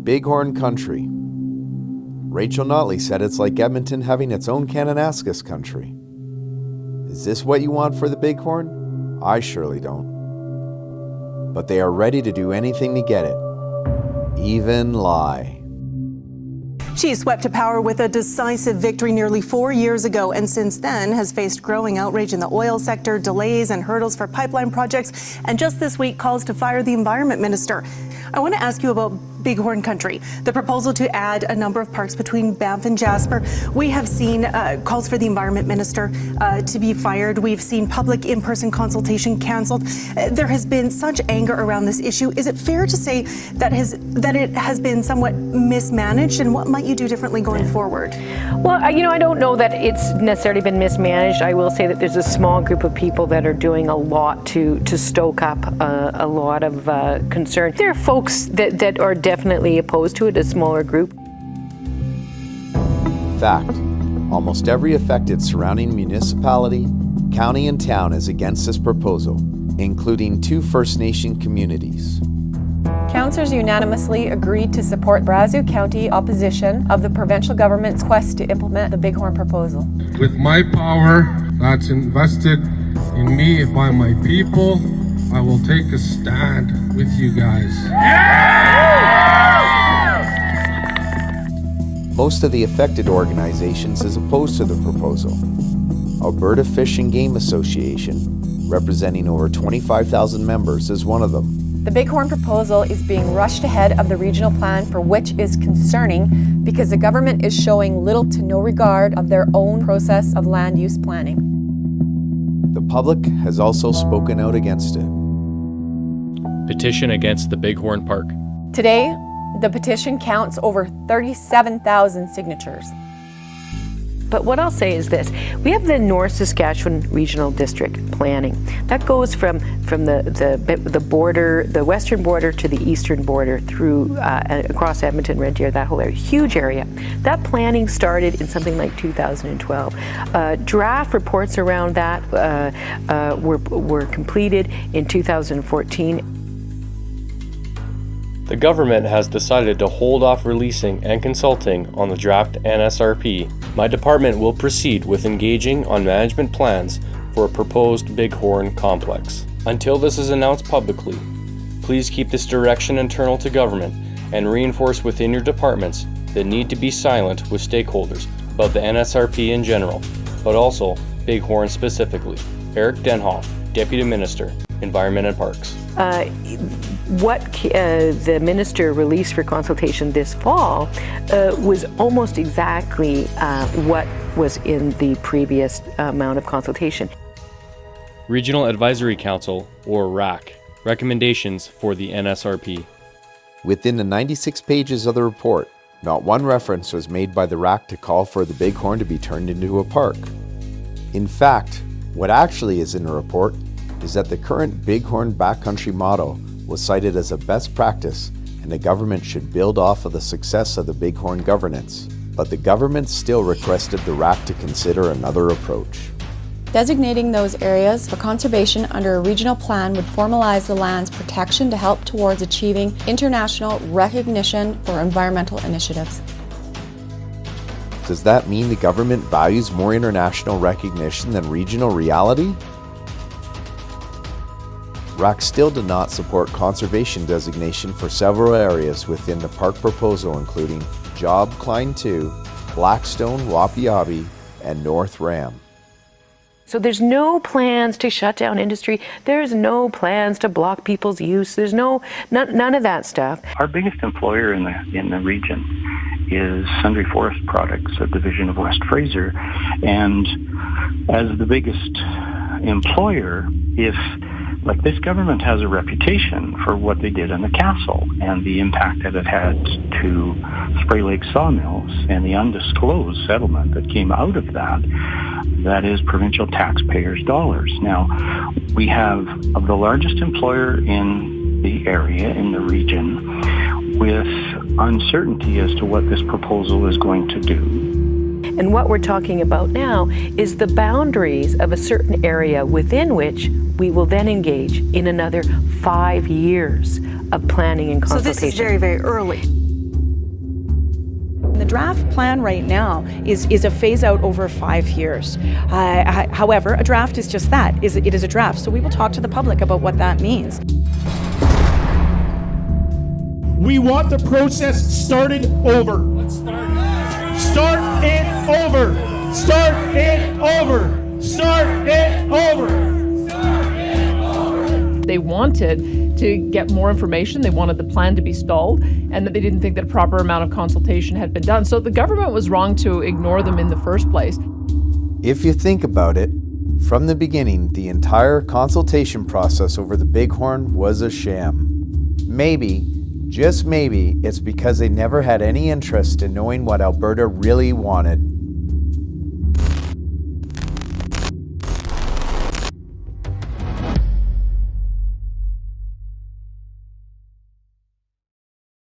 Bighorn country. Rachel Notley said it's like Edmonton having its own Kananaskis country. Is this what you want for the Bighorn? I surely don't. But they are ready to do anything to get it. Even lie. She swept to power with a decisive victory nearly 4 years ago, and since then has faced growing outrage in the oil sector, delays and hurdles for pipeline projects, and just this week calls to fire the environment minister. I want to ask you about Bighorn country, the proposal to add a number of parks between Banff and Jasper. We have seen calls for the environment minister to be fired. We've seen public in-person consultation cancelled. There has been such anger around this issue. Is it fair to say that it has been somewhat mismanaged, and what might you do differently going forward? Well, I don't know that it's necessarily been mismanaged. I will say that there's a small group of people that are doing a lot to stoke up a lot of concern. There are folks that are definitely opposed to it, a smaller group. Fact: almost every affected surrounding municipality, county and town is against this proposal, including 2 First Nation communities. Councillors unanimously agreed to support Brazeau County opposition of the provincial government's quest to implement the Bighorn proposal. With my power that's invested in me by my people, I will take a stand with you guys. Most of the affected organizations is opposed to the proposal. Alberta Fish and Game Association, representing over 25,000 members, is one of them. The Bighorn proposal is being rushed ahead of the regional plan, for which is concerning because the government is showing little to no regard of their own process of land use planning. The public has also spoken out against it. Petition against the Bighorn Park. Today, the petition counts over 37,000 signatures. But what I'll say is this: we have the North Saskatchewan Regional District planning. That goes from the border, the western border to the eastern border, through across Edmonton, Red Deer, that whole area, huge area. That planning started in something like 2012. Draft reports around that were completed in 2014. The government has decided to hold off releasing and consulting on the draft NSRP. My department will proceed with engaging on management plans for a proposed Bighorn complex. Until this is announced publicly, please keep this direction internal to government and reinforce within your departments the need to be silent with stakeholders about the NSRP in general, but also Bighorn specifically. Eric Denhoff, Deputy Minister, Environment and Parks. What the minister released for consultation this fall was almost exactly what was in the previous amount of consultation. Regional Advisory Council, or RAC, recommendations for the NSRP. Within the 96 pages of the report, not one reference was made by the RAC to call for the Bighorn to be turned into a park. In fact, what actually is in the report is that the current Bighorn backcountry model was cited as a best practice, and the government should build off of the success of the Bighorn governance. But the government still requested the RAC to consider another approach. Designating those areas for conservation under a regional plan would formalize the land's protection to help towards achieving international recognition for environmental initiatives. Does that mean the government values more international recognition than regional reality? RAC still did not support conservation designation for several areas within the park proposal, including Job Klein 2, Blackstone, Wapiabi, and North Ram. So there's no plans to shut down industry. There's no plans to block people's use. There's none of that stuff. Our biggest employer in the region is Sundry Forest Products, a division of West Fraser. And as the biggest employer, this government has a reputation for what they did in the castle and the impact that it had to Spray Lake sawmills and the undisclosed settlement that came out of that is provincial taxpayers' dollars. Now, we have the largest employer in the area, in the region, with uncertainty as to what this proposal is going to do. And what we're talking about now is the boundaries of a certain area within which we will then engage in another 5 years of planning and consultation. So this is very, very early. The draft plan right now is a phase out over 5 years. However, a draft is just that. It is a draft. So we will talk to the public about what that means. We want the process started over. Let's start it over. Start it over. Start it over. They wanted to get more information. They wanted the plan to be stalled, and that they didn't think that a proper amount of consultation had been done. So the government was wrong to ignore them in the first place. If you think about it, from the beginning, the entire consultation process over the Bighorn was a sham. Maybe, just maybe, it's because they never had any interest in knowing what Alberta really wanted.